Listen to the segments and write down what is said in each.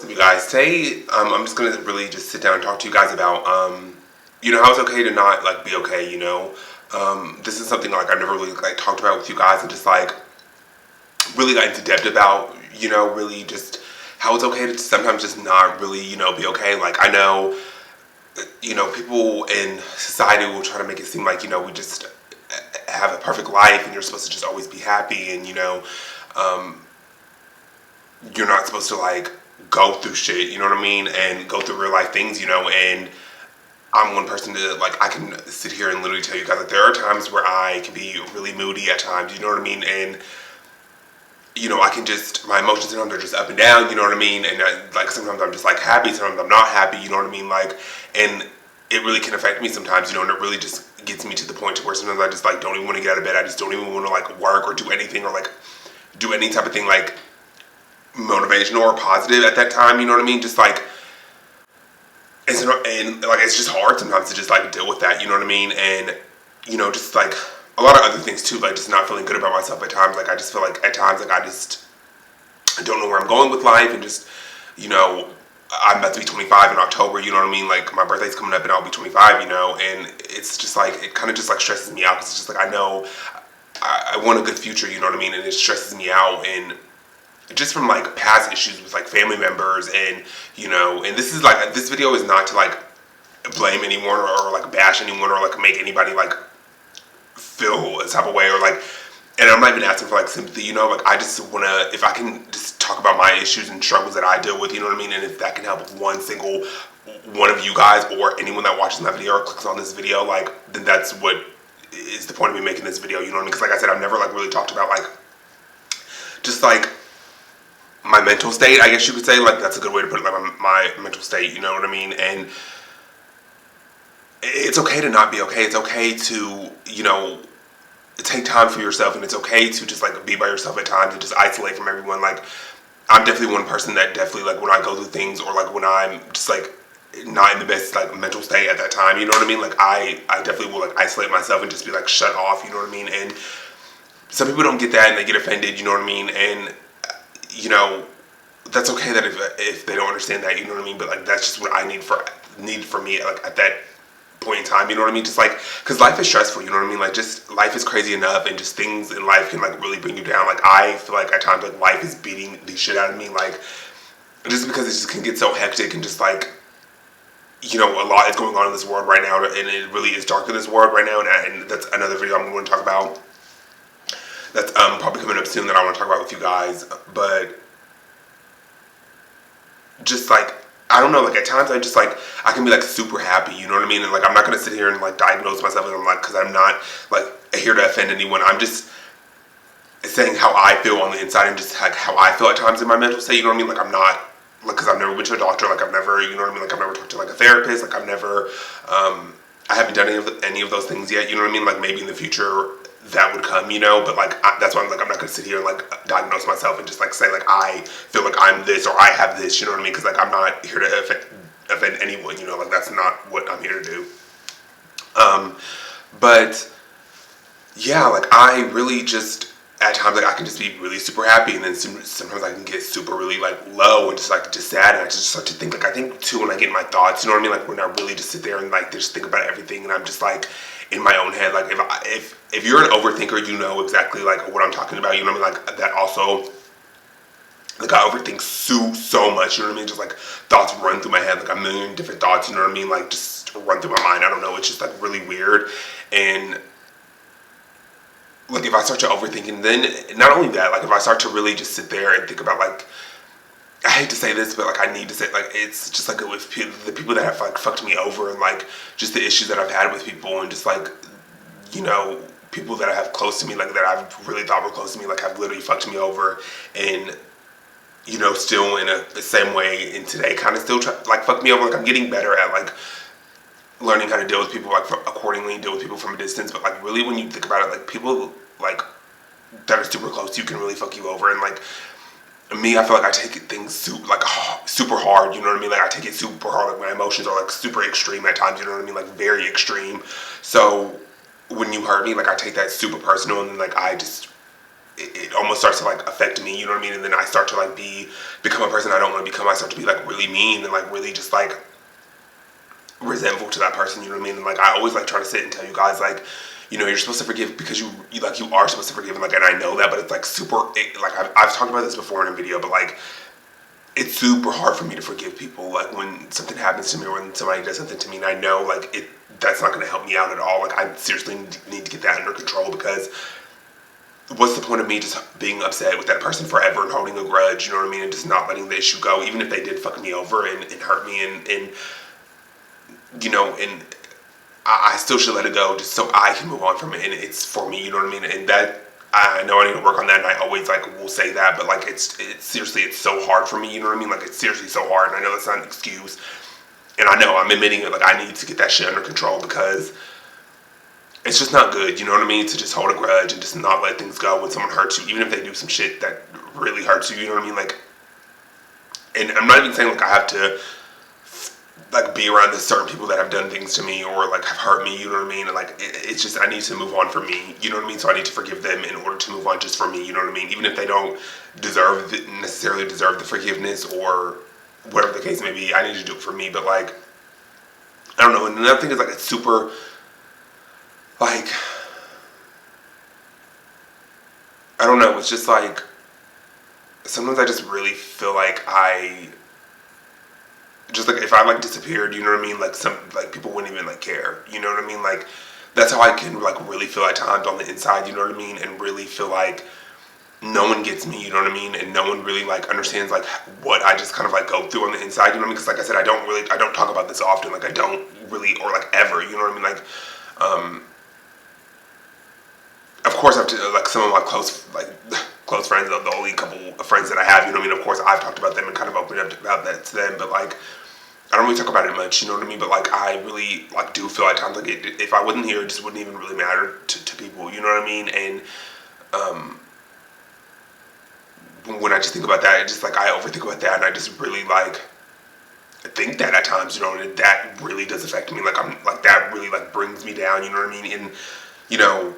You guys, today I'm just gonna really just sit down and talk to you guys about how it's okay to not like be okay. This is something like I've never really like talked about with you guys and just like really got into depth about. Really just how it's okay to sometimes just not really be okay. Like I know people in society will try to make it seem like we just have a perfect life and you're supposed to just always be happy and um, you're not supposed to like go through shit, you know what I mean, and go through real life things, and I'm one person to like I can sit here and literally tell you guys that there are times where I can be really moody at times, you know what I mean, and I can just my emotions sometimes are just up and down, you know what I mean, and like sometimes I'm just like happy, sometimes I'm not happy, you know what I mean, like, and it really can affect me sometimes, and it really just gets me to the point to where sometimes I just like don't even want to get out of bed, I just don't even want to like work or do anything or like do any type of thing like motivational or positive at that time, you know what I mean? Just like it's just hard sometimes to just like deal with that, you know what I mean? And just like a lot of other things too, like just not feeling good about myself at times. Like I just feel like at times like I don't know where I'm going with life and just you know I'm about to be 25 in October, you know what I mean? Like my birthday's coming up and I'll be 25, and it's just like it kind of just like stresses me out because it's just like I know I want a good future, you know what I mean? And it stresses me out and just from like past issues with like family members and and this video is not to like blame anyone or like bash anyone or like make anybody like feel a type of way or like, and I'm not even asking for like sympathy, like I just want to, if I can just talk about my issues and struggles that I deal with, you know what I mean, and if that can help one single one of you guys or anyone that watches my video or clicks on this video, like then that's what is the point of me making this video, you know what I mean, because like I said, I've never like really talked about like just like my mental state, I guess you could say, like that's a good way to put it, like my mental state, you know what I mean? And it's okay to not be okay. It's okay to, take time for yourself, and it's okay to just like be by yourself at times and just isolate from everyone. Like I'm definitely one person that definitely like when I go through things or like when I'm just like not in the best like mental state at that time, you know what I mean? Like I definitely will like isolate myself and just be like shut off, you know what I mean? And some people don't get that and they get offended, you know what I mean? And you know, that's okay that if they don't understand that, you know what I mean? But like that's just what I need for me like at that point in time, you know what I mean? Just like because life is stressful, you know what I mean? Like just life is crazy enough, and just things in life can like really bring you down. Like I feel like at times like life is beating the shit out of me, like just because it just can get so hectic and just like a lot is going on in this world right now, and it really is dark in this world right now, and that's another video I'm going to talk about. That's probably coming up soon that I want to talk about with you guys, but just like I don't know, like at times I can be like super happy, you know what I mean? And like I'm not gonna sit here and like diagnose myself, and I'm like, because I'm not like here to offend anyone. I'm just saying how I feel on the inside and just like how I feel at times in my mental state. You know what I mean? Like I'm not like because I've never been to a doctor. Like I've never, you know what I mean? Like I've never talked to like a therapist. Like I've never, I haven't done any of those things yet. You know what I mean? Like maybe in the future that would come, but like that's why I'm like I'm not gonna sit here and like diagnose myself and just like say like I feel like I'm this or I have this, you know what I mean? Because like I'm not here to offend anyone, like that's not what I'm here to do. But yeah, like I really just at times like I can just be really super happy, and then sometimes I can get super really like low and just sad, and I just start to think like I think too when I get in my thoughts, you know what I mean? Like when I really just sit there and like just think about everything, and I'm just like in my own head. Like if you're an overthinker, you know exactly like what I'm talking about. You know what I mean? Like that also. Like I overthink so much, you know what I mean? Just like thoughts run through my head, like a million different thoughts, you know what I mean? Like just run through my mind. I don't know. It's just like really weird. And like if I start to overthink, and then not only that, like if I start to really just sit there and think about like I hate to say this, but like I need to say like it's just like with the people that have like fucked me over, and like just the issues that I've had with people, and just like people that I have close to me, like that I've really thought were close to me, like have literally fucked me over, and still in the same way in today, kind of still like fuck me over. Like I'm getting better at like learning how to deal with people like accordingly, deal with people from a distance. But like really, when you think about it, like people like that are super close to you can really fuck you over. And like me, I feel like I take things super hard. You know what I mean? Like I take it super hard. Like my emotions are like super extreme at times. You know what I mean? Like very extreme. So when you hurt me, like I take that super personal, and then like I just it almost starts to like affect me, you know what I mean? And then I start to like become a person I don't want to become. I start to be like really mean and like really just like resentful to that person, you know what I mean? And like I always like try to sit and tell you guys like, you know, you're supposed to forgive because you like you are supposed to forgive, and like, and I know that, but it's like like I've talked about this before in a video, but like it's super hard for me to forgive people like when something happens to me or when somebody does something to me and I know like that's not going to help me out at all. Like I seriously need to get that under control, because what's the point of me just being upset with that person forever and holding a grudge, you know what I mean, and just not letting the issue go, even if they did fuck me over and hurt me and you know, and I still should let it go just so I can move on from it, and it's for me, you know what I mean? And that, I know I need to work on that, and I always like will say that, but like it's seriously, it's so hard for me, you know what I mean? Like it's seriously so hard, and I know that's not an excuse, and I know I'm admitting it, like I need to get that shit under control, because it's just not good, you know what I mean? To just hold a grudge and just not let things go when someone hurts you, even if they do some shit that really hurts you, you know what I mean? Like, and I'm not even saying like I have to like be around the certain people that have done things to me or like have hurt me, you know what I mean? And like it's just, I need to move on from me, you know what I mean? So I need to forgive them in order to move on just for me, you know what I mean? Even if they don't necessarily deserve the forgiveness or whatever the case may be, I need to do it for me. But like, I don't know. And another thing is like it's super like, I don't know, it's just like sometimes I just really feel like I just like if I like disappeared, you know what I mean? Like some like people wouldn't even like care, you know what I mean? Like that's how I can like really feel at times on the inside, you know what I mean? And really feel like no one gets me, you know what I mean? And no one really like understands like what I just kind of like go through on the inside, you know what I mean? Because like I said, I don't talk about this often, like I don't really, or like ever, you know what I mean? Like, of course I've like some of my close friends, the only couple of friends that I have, you know what I mean? Of course I've talked about them and kind of opened up about that to them, but like I don't really talk about it much, you know what I mean? But like I really like do feel at times like if I wasn't here, it just wouldn't even really matter to people, you know what I mean? And when I just think about that, it just like I overthink about that, and I just really like think that at times, you know, and that really does affect me. Like I'm like that really like brings me down, you know what I mean? And you know,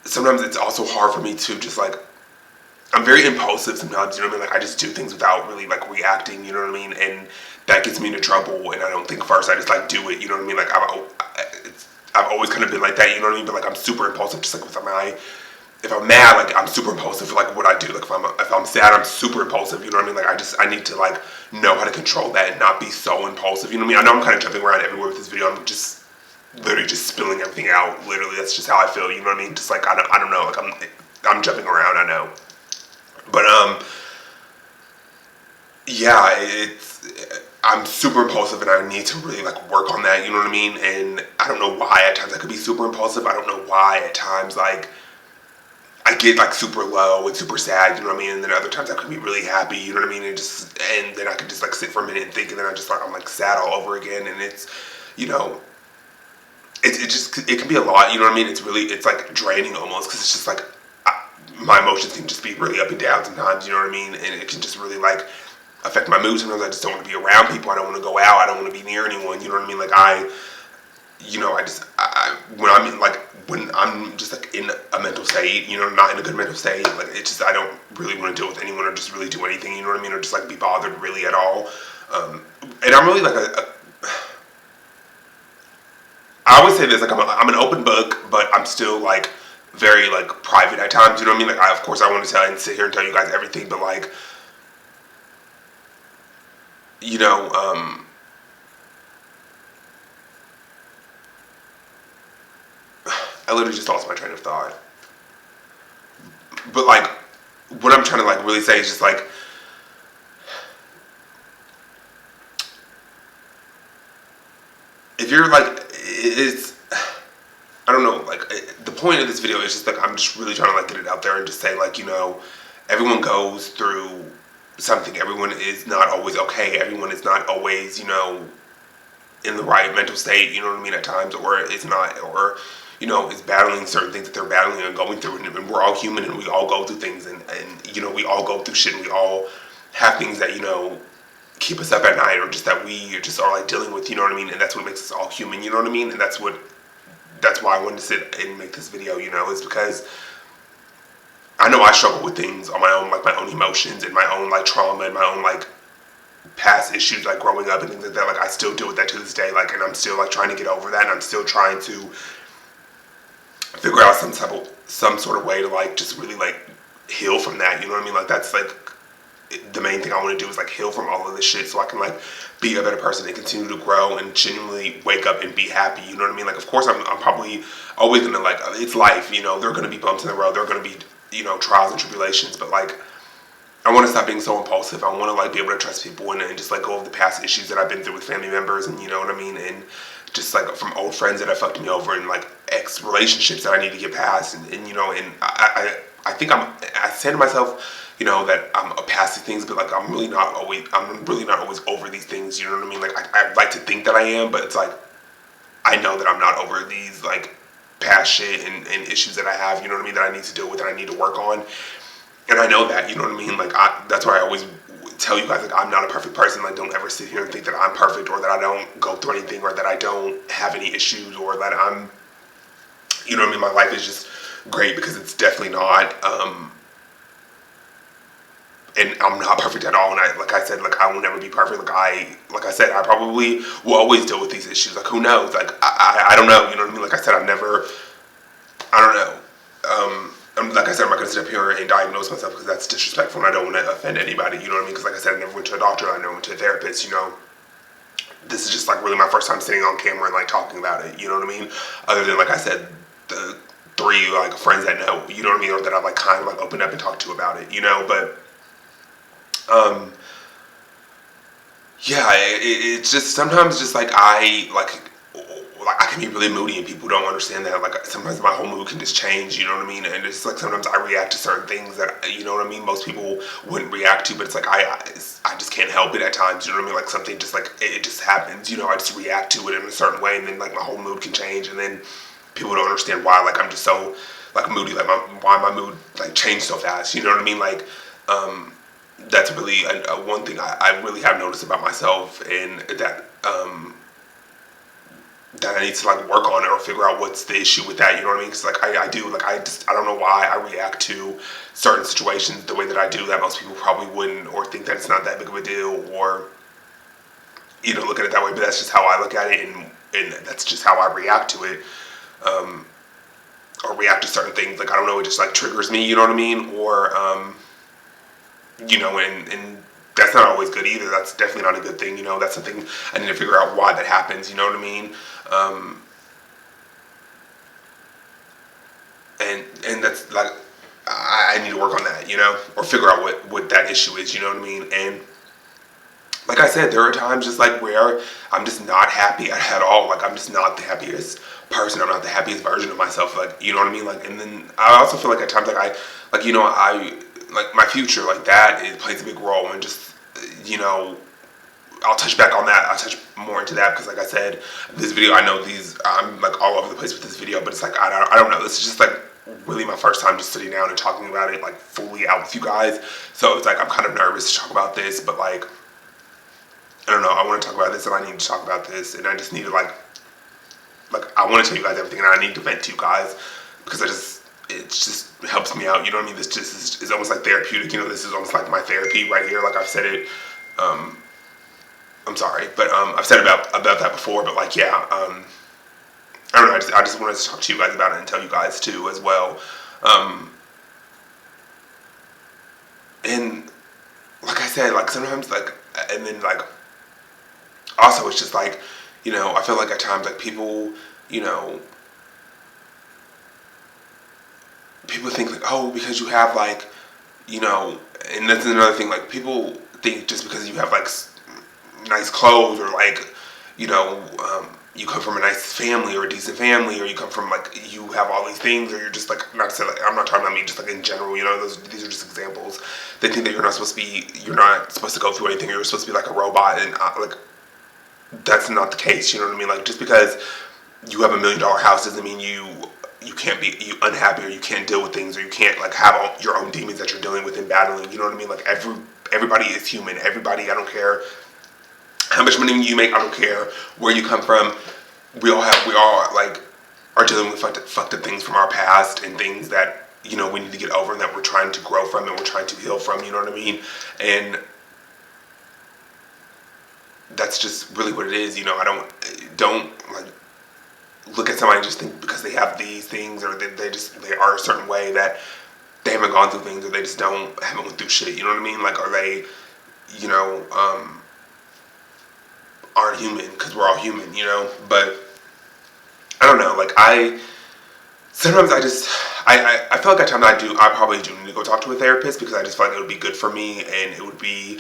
sometimes it's also hard for me to just like I'm very impulsive sometimes, you know what I mean? Like I just do things without really like reacting, you know what I mean? And that gets me into trouble, and I don't think first. I just like do it, you know what I mean? Like I've always kind of been like that, you know what I mean? But like I'm super impulsive, just like with my if I'm mad, like I'm super impulsive. Like what I do, like if I'm sad, I'm super impulsive. You know what I mean? Like I need to like know how to control that and not be so impulsive. You know what I mean? I know I'm kind of jumping around everywhere with this video. I'm just literally just spilling everything out. Literally, that's just how I feel. You know what I mean? Just like I don't know. Like I'm jumping around. I know, but yeah, I'm super impulsive, and I need to really like work on that. You know what I mean? And I don't know why at times I could be super impulsive. I don't know why at times like I get like super low and super sad, you know what I mean? And then other times I could be really happy, you know what I mean? And then I could just like sit for a minute and think, and then I'm like sad all over again. And it's, you know, it can be a lot, you know what I mean? It's like draining almost, because it's just like my emotions can just be really up and down sometimes, you know what I mean? And it can just really like affect my mood. Sometimes I just don't want to be around people. I don't want to go out. I don't want to be near anyone, you know what I mean? Like you know, when I'm in, like, when I'm just like in a mental state, you know, not in a good mental state, like it's just, I don't really want to deal with anyone or just really do anything, you know what I mean? Or just like be bothered really at all. And I'm really like I always say this, like I'm an open book, but I'm still like very like private at times, you know what I mean? Like of course I want to tell and sit here and tell you guys everything, but like, you know, I literally just lost my train of thought. But like, what I'm trying to like really say is just like, if you're like, it's, I don't know, like the point of this video is just like, I'm just really trying to like get it out there and just say like, you know, everyone goes through something. Everyone is not always okay. Everyone is not always, you know, in the right mental state, you know what I mean, at times, or it's not, or, you know, is battling certain things that they're battling and going through, and we're all human, and we all go through things, and you know, we all go through shit, and we all have things that, you know, keep us up at night, or just that we just are like dealing with, you know what I mean, and that's what makes us all human, you know what I mean, and that's why I wanted to sit and make this video, you know, is because I know I struggle with things on my own, like my own emotions and my own like trauma and my own like past issues, like growing up and things like that. Like I still deal with that to this day, like, and I'm still like trying to get over that, and I'm still trying to figure out some sort of way to like just really like heal from that. You know what I mean? Like that's like the main thing I want to do is like heal from all of this shit so I can like be a better person and continue to grow and genuinely wake up and be happy. You know what I mean? Like of course I'm probably always gonna like, it's life. You know, there are gonna be bumps in the road. There are gonna be, you know, trials and tribulations. But like I want to stop being so impulsive. I want to like be able to trust people and just like go over the past issues that I've been through with family members, and you know what I mean, and just like from old friends that have fucked me over, and like ex relationships that I need to get past, and you know, and I think I say to myself, you know, that I'm past these things, but like I'm really not always over these things. You know what I mean? Like I'd like to think that I am, but it's like I know that I'm not over these like past shit and issues that I have. You know what I mean? That I need to deal with, that I need to work on. And I know that, you know what I mean? Like, that's why I always tell you guys, like, I'm not a perfect person. Like, don't ever sit here and think that I'm perfect, or that I don't go through anything, or that I don't have any issues, or that I'm, you know what I mean? My life is just great, because it's definitely not. And I'm not perfect at all. And like I said, like, I will never be perfect. Like I said, I probably will always deal with these issues. Like, who knows? Like, I don't know. You know what I mean? Like I said, I don't know. Like I said, I'm not going to sit up here and diagnose myself, because that's disrespectful and I don't want to offend anybody, you know what I mean? Because like I said, I never went to a doctor, I never went to a therapist, you know. This is just like really my first time sitting on camera and like talking about it, you know what I mean? Other than, like I said, the three like friends that know, you know what I mean? Or that I've like kind of like opened up and talked to about it, you know? But, yeah, it's just sometimes just like I can be really moody and people don't understand that. Like sometimes my whole mood can just change, you know what I mean? And it's like sometimes I react to certain things that, you know what I mean, most people wouldn't react to, but it's like I just can't help it at times, you know what I mean? Like something just like, it just happens, you know, I just react to it in a certain way, and then like my whole mood can change, and then people don't understand why, like I'm just so like moody, like why my mood like changed so fast, you know what I mean? Like, that's really one thing I really have noticed about myself, and that I need to like work on it or figure out what's the issue with that. You know what I mean? Because like I do, like I don't know why I react to certain situations the way that I do, that most people probably wouldn't, or think that it's not that big of a deal, or you know, look at it that way. But that's just how I look at it, and that's just how I react to it, or react to certain things. Like I don't know, it just like triggers me. You know what I mean? Or you know, and that's not always good either. That's definitely not a good thing. You know, that's something I need to figure out why that happens. You know what I mean? And that's like I need to work on that. You know, or figure out what that issue is. You know what I mean? And like I said, there are times just like where I'm just not happy at all. Like I'm just not the happiest person. I'm not the happiest version of myself. Like, you know what I mean? Like, and then I also feel like at times like you know, I like my future, like that, it plays a big role, and just, you know, I'll touch back on that. I'll touch more into that, because like I said, this video, I know I'm like all over the place with this video, but it's like I don't know. This is just like really my first time just sitting down and talking about it like fully out with you guys. So it's like I'm kind of nervous to talk about this, but like I don't know. I want to talk about this, and I need to talk about this, and I just need to like I want to tell you guys everything, and I need to vent to you guys, because it just helps me out. You know what I mean? This just is almost like therapeutic. You know, this is almost like my therapy right here. Like I've said it. I'm sorry, but I've said about that before. But like, yeah, I don't know. I just wanted to talk to you guys about it and tell you guys too as well. And like I said, like sometimes like, and then like also it's just like, you know, I feel like at times like people, you know, people think like, oh, because you have like, you know, and that's another thing, like people think just because you have like nice clothes, or like, you know, you come from a nice family or a decent family, or you come from like, you have all these things, or you're just like, not to say like, I'm not talking about me, just like in general, you know, these are just examples. They think that you're not supposed to go through anything, or you're supposed to be like a robot, and like that's not the case. You know what I mean? Like just because you have $1 million house doesn't mean you can't be unhappy, or you can't deal with things, or you can't like have your own demons that you're dealing with and battling. You know what I mean? Like everybody is human. Everybody, I don't care how much money you make, I don't care where you come from. We all like are dealing with fucked up things from our past, and things that, we need to get over and that we're trying to grow from and we're trying to heal from, you know what I mean? And that's just really what it is, I don't like look at somebody and just think because they have these things or they are a certain way that they haven't gone through things or they just haven't went through shit, you know what I mean? Like, are they, you know, aren't human because we're all human, but I don't know, like sometimes I feel like at times I probably do need to go talk to a therapist because I just feel like it would be good for me and it would be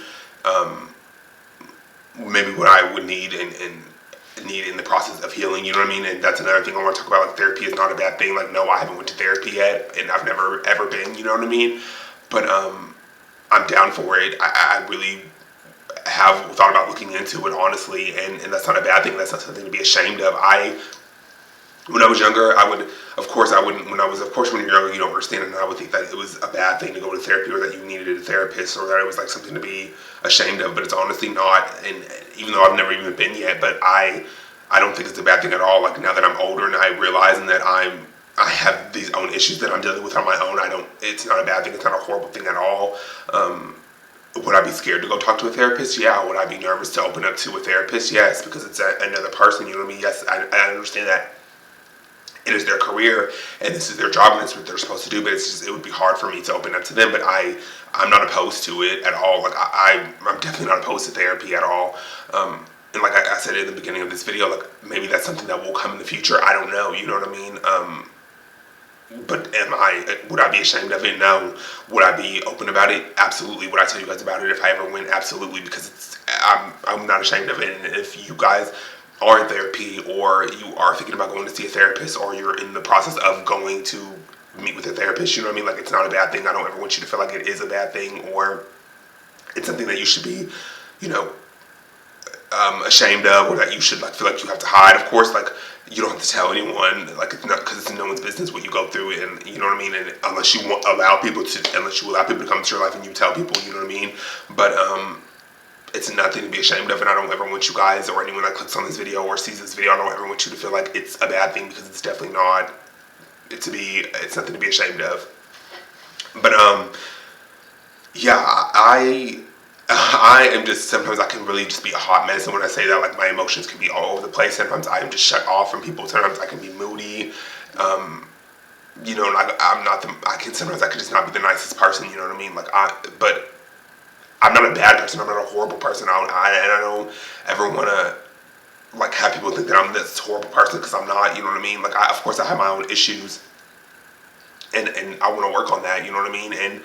maybe what I would need and need in the process of healing, you know what I mean? And that's another thing I want to talk about, like therapy is not a bad thing. Like, no, I haven't went to therapy yet and I've never ever been, you know what I mean? But I'm down for it. I really have thought about looking into it honestly, and that's not a bad thing. That's not something to be ashamed of. When I was younger, I wouldn't, of course, when you're younger, you don't understand it, and I would think that it was a bad thing to go to therapy or that you needed a therapist or that it was like something to be ashamed of, but it's honestly not, and even though I've never even been yet, but I don't think it's a bad thing at all. Like, now that I'm older and I realize and that I have these own issues that I'm dealing with on my own, it's not a bad thing, it's not a horrible thing at all. Would I be scared to go talk to a therapist? Yeah. Would I be nervous to open up to a therapist? Yes, because it's another person, you know what I mean? Yes, I understand that it is their career and this is their job and it's what they're supposed to do, but it would be hard for me to open up to them, but I'm not opposed to it at all. Like, I'm definitely not opposed to therapy at all. And like I said in the beginning of this video, like, maybe that's something that will come in the future. I don't know, you know what I mean? But would I be ashamed of it? No. Would I be open about it? Absolutely. Would I tell you guys about it if I ever went? Absolutely, because I'm not ashamed of it. And if you guys are in therapy or you are thinking about going to see a therapist or you're in the process of going to meet with a therapist, you know what I mean? Like, it's not a bad thing. I don't ever want you to feel like it is a bad thing or it's something that you should be, you know, ashamed of or that you should like feel like you have to hide. Of course, like, you don't have to tell anyone, like, it's not, because it's no one's business what you go through, and you know what I mean. And unless you allow people to come into your life and you tell people, you know what I mean. But it's nothing to be ashamed of, and I don't ever want you guys or anyone that clicks on this video or sees this video, I don't ever want you to feel like it's a bad thing, because it's definitely not. It's nothing to be ashamed of. But yeah, I am just, sometimes I can really just be a hot mess, and when I say that, like, my emotions can be all over the place. Sometimes I am just shut off from people. Sometimes I can be moody. You know, like, sometimes I can just not be the nicest person, you know what I mean? Like, but I'm not a bad person. I'm not a horrible person. And I don't ever want to, like, have people think that I'm this horrible person, because I'm not, you know what I mean? Like, of course I have my own issues, and I want to work on that, you know what I mean? And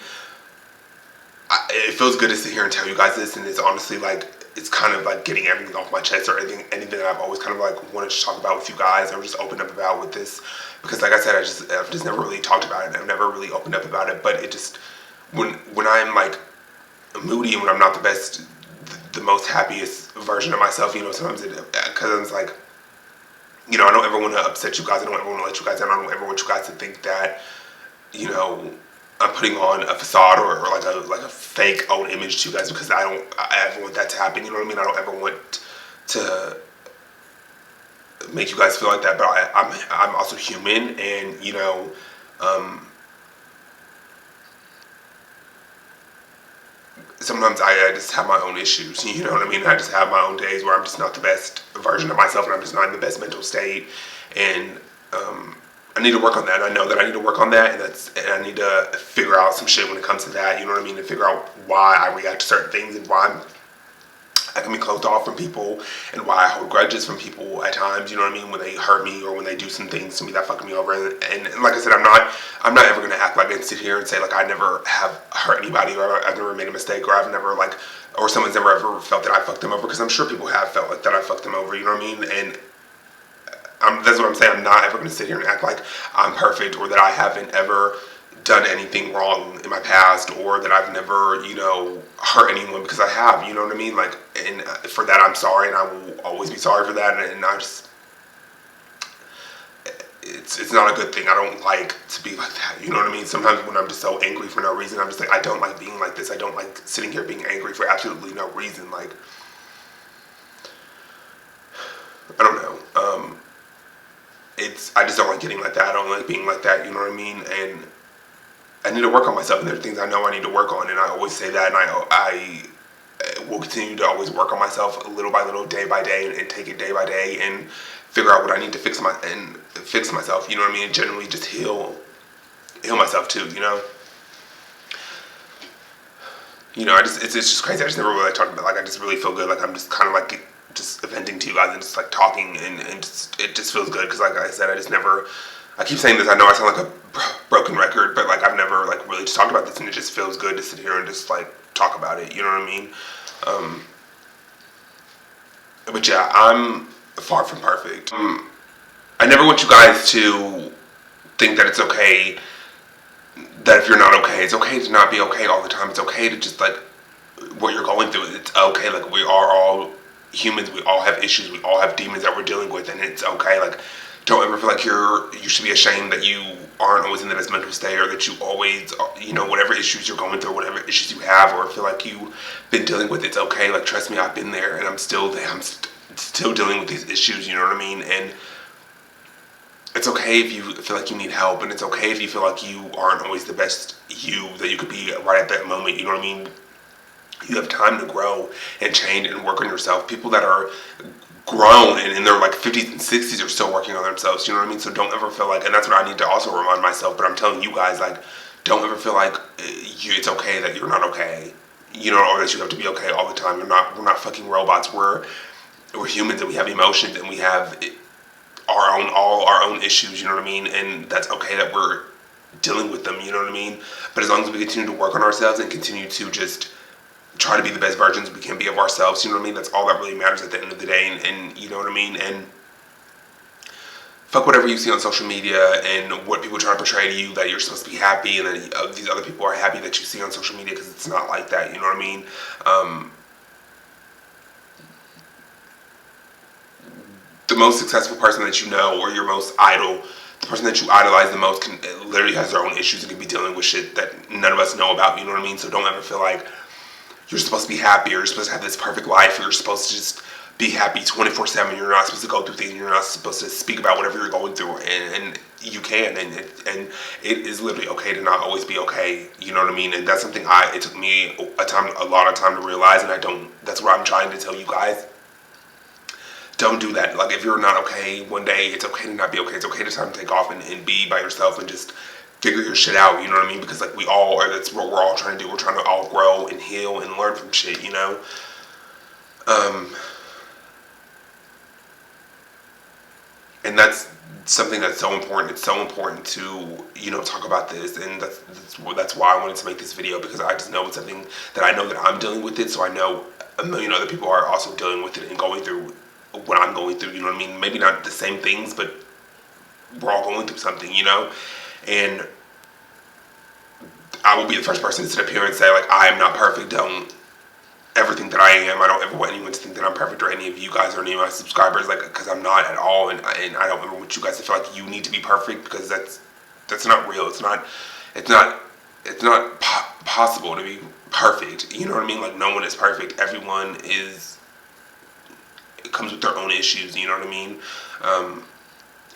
it feels good to sit here and tell you guys this, and it's honestly like, it's kind of like getting everything off my chest, or anything that I've always kind of like wanted to talk about with you guys or just open up about with this, because like I said, I've just never really talked about it. I've never really opened up about it, but it just, when I'm like moody and when I'm not the most happiest version of myself, you know, sometimes because it's like, you know, I don't ever want to upset you guys. I don't ever want to let you guys down. I don't ever want you guys to think that, you know, I'm putting on a facade or like a fake own image to you guys, because I ever want that to happen. You know what I mean? I don't ever want to make you guys feel like that. But I'm also human, and you know, sometimes I just have my own issues. You know what I mean? I just have my own days where I'm just not the best version of myself, and I'm just not in the best mental state, and I need to work on that. I know that I need to work on that, and I need to figure out some shit when it comes to that. You know what I mean? And figure out why I react to certain things, and why I can be closed off from people, and why I hold grudges from people at times. You know what I mean? When they hurt me or when they do some things to me that fuck me over. And like I said, I'm not ever gonna act like I can sit here and say like I never have hurt anybody, or I've never made a mistake, or I've never like, or someone's never ever felt that I fucked them over, because I'm sure people have felt like that I fucked them over. You know what I mean? And that's what I'm saying. I'm not ever going to sit here and act like I'm perfect, or that I haven't ever done anything wrong in my past, or that I've never, you know, hurt anyone, because I have. You know what I mean? Like, and for that I'm sorry, and I will always be sorry for that. And I just, it's not a good thing. I don't like to be like that. You know what I mean? Sometimes when I'm just so angry for no reason, I'm just like, I don't like being like this. I don't like sitting here being angry for absolutely no reason. Like, I don't know. I just don't like getting like that. I don't like being like that, you know what I mean? And I need to work on myself, and there are things I know I need to work on, and I always say that, and I will continue to always work on myself little by little, day by day, and take it day by day, and figure out what I need to fix myself. You know what I mean? And generally, just heal myself too. I just it's just crazy. I just never really talked about, like, I just really feel good. Like, I'm just kind of like just venting to you guys and just like talking, and it just feels good because, like I said, I keep saying this. I know I sound like a broken record, but like I've never like really just talked about this, and it just feels good to sit here and just like talk about it. You know what I mean? But yeah, I'm far from perfect. I never want you guys to think that it's okay, that if you're not okay, it's okay to not be okay all the time. It's okay to just like what you're going through. It's okay. Like, we are all humans. We all have issues. We all have demons that we're dealing with, and it's okay. Like, don't ever feel like you should be ashamed that you aren't always in the best mental state, or that you always, whatever issues you're going through, whatever issues you have, or feel like you've been dealing with. It's okay. Like, trust me, I've been there, and I'm still there. Still dealing with these issues. You know what I mean? And it's okay if you feel like you need help, and it's okay if you feel like you aren't always the best you that you could be right at that moment. You know what I mean? You have time to grow and change and work on yourself. People that are grown and in their like 50s and 60s are still working on themselves. You know what I mean? So don't ever feel like, and that's what I need to also remind myself. But I'm telling you guys, like, don't ever feel like it's okay that you're not okay. Or that you have to be okay all the time. We're not fucking robots. We're humans, and we have emotions, and we have all our own issues. You know what I mean? And that's okay that we're dealing with them. You know what I mean? But as long as we continue to work on ourselves and continue to just try to be the best versions we can be of ourselves, you know what I mean? That's all that really matters at the end of the day, and you know what I mean? And fuck whatever you see on social media and what people try to portray to you, that you're supposed to be happy and then these other people are happy that you see on social media, because it's not like that, you know what I mean? The most successful person that you know, or your most idol, the person that you idolize the most, literally has their own issues and can be dealing with shit that none of us know about, you know what I mean? So don't ever feel like you're supposed to be happy, or you're supposed to have this perfect life, or you're supposed to just be happy 24/7. You're not supposed to go through things. You're not supposed to speak about whatever you're going through, and you can, and it is literally okay to not always be okay. You know what I mean? And that's something it took me a lot of time to realize, and I don't. That's what I'm trying to tell you guys. Don't do that. Like, if you're not okay one day, it's okay to not be okay. It's okay to time to take off and be by yourself and just figure your shit out, you know what I mean? Because like we all are, that's what we're all trying to do. We're trying to all grow and heal and learn from shit, and that's something that's so important. It's so important to talk about this, and that's why I wanted to make this video, because I just know it's something that I know that I'm dealing with it. So I know a million other people are also dealing with it and going through what I'm going through. You know what I mean? Maybe not the same things, but we're all going through something, and I will be the first person to sit up here and say, like, I am not perfect. Don't ever think that I am. I don't ever want anyone to think that I'm perfect, or any of you guys or any of my subscribers, like, because I'm not at all, and I don't ever want you guys to feel like you need to be perfect, because that's not real. It's not possible to be perfect. You know what I mean? Like, no one is perfect. Everyone comes with their own issues. You know what I mean?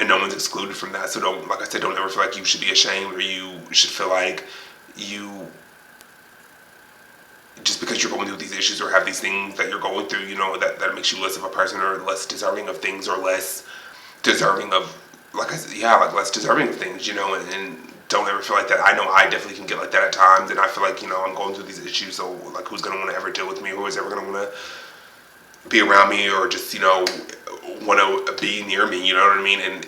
And no one's excluded from that. So don't, like I said, don't ever feel like you should be ashamed, or you should feel like you, just because you're going through these issues or have these things that you're going through, that makes you less of a person, or less deserving of things, or less deserving of, like I said, yeah, like less deserving of things, and don't ever feel like that. I know I definitely can get like that at times, and I feel like, I'm going through these issues, so like, who's going to want to ever deal with me? Who is ever going to want to be around me, or just, want to be near me, you know what I mean? And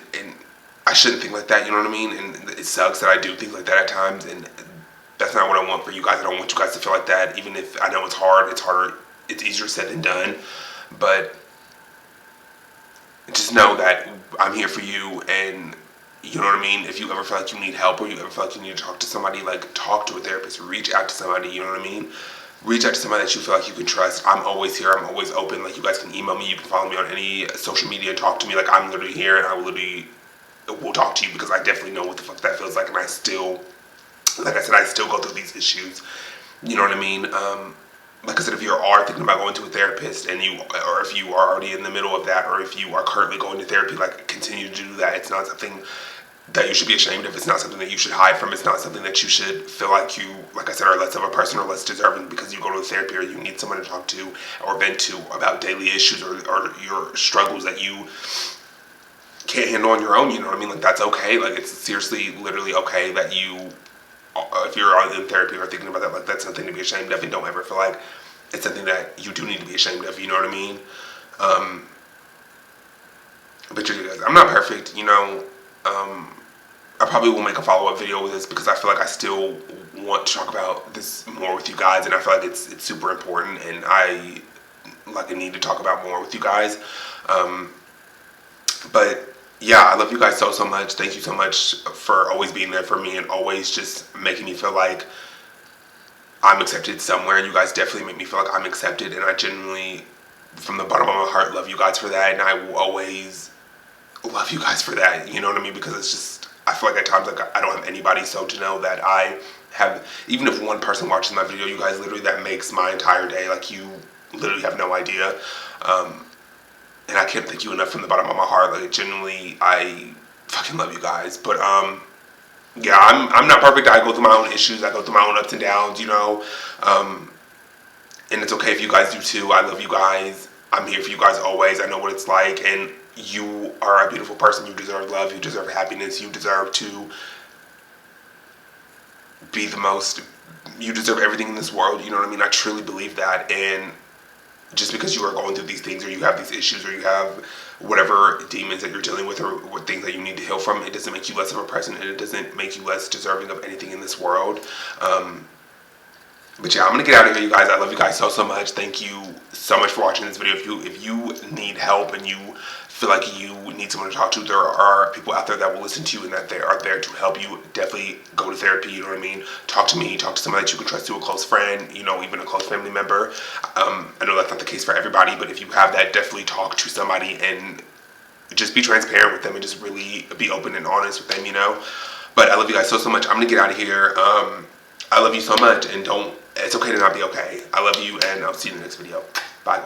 I shouldn't think like that, you know what I mean? And it sucks that I do think like that at times, and that's not what I want for you guys. I don't want you guys to feel like that, even if I know it's hard. It's harder. It's easier said than done. But just know that I'm here for you, and you know what I mean? If you ever feel like you need help, or you ever feel like you need to talk to somebody, like, talk to a therapist, reach out to somebody, you know what I mean? Reach out to somebody that you feel like you can trust. I'm always here. I'm always open. Like, you guys can email me. You can follow me on any social media and talk to me. Like, I'm literally here, and I will talk to you, because I definitely know what the fuck that feels like, and I still, like I said, I still go through these issues. You know what I mean? Like I said, if you are thinking about going to a therapist, or if you are already in the middle of that, or if you are currently going to therapy, like, continue to do that. It's not something that you should be ashamed of. It's not something that you should hide from. It's not something that you should feel like you, like I said, are less of a person or less deserving because you go to therapy or you need someone to talk to or vent to about daily issues or your struggles that you can't handle on your own. You know what I mean? Like, that's okay. Like, it's seriously, literally okay that you, if you're in therapy or thinking about that, like, that's something to be ashamed of, and don't ever feel like it's something that you do need to be ashamed of. You know what I mean? But you guys, I'm not perfect. You know, I probably will make a follow-up video with this because I feel like I still want to talk about this more with you guys, and I feel like it's super important, and I need to talk about more with you guys. But yeah, I love you guys so much. Thank you so much for always being there for me and always just making me feel like I'm accepted somewhere. You guys definitely make me feel like I'm accepted, and I genuinely, from the bottom of my heart, love you guys for that, and I will always love you guys for that. You know what I mean? Because it's just, I feel like at times like I don't have anybody, so to know that I have, even if one person watches my video, you guys literally, that makes my entire day. Like, you literally have no idea. And I can't thank you enough from the bottom of my heart. Like, genuinely, I fucking love you guys. But yeah, I'm not perfect. I go through my own issues. I go through my own ups and downs. You know, and it's okay if you guys do too. I love you guys. I'm here for you guys always. I know what it's like, and you are a beautiful person. You deserve love. You deserve happiness. You deserve to be the most. You deserve everything in this world. You know what I mean? I truly believe that, and just because you are going through these things or you have these issues or you have whatever demons that you're dealing with or what things that you need to heal from, it doesn't make you less of a person, and it doesn't make you less deserving of anything in this world. But yeah, I'm gonna get out of here, you guys. I love you guys so much. Thank you so much for watching this video. If you need help and you feel like you need someone to talk to, there are people out there that will listen to you and that they are there to help you. Definitely go to therapy. You know what I mean? Talk to me. Talk to somebody that you can trust, to a close friend. You know, even a close family member. I know that's not the case for everybody, but if you have that, definitely talk to somebody and just be transparent with them and just really be open and honest with them. You know. But I love you guys so much. I'm gonna get out of here. I love you so much, and don't. It's okay to not be okay. I love you, and I'll see you in the next video. Bye.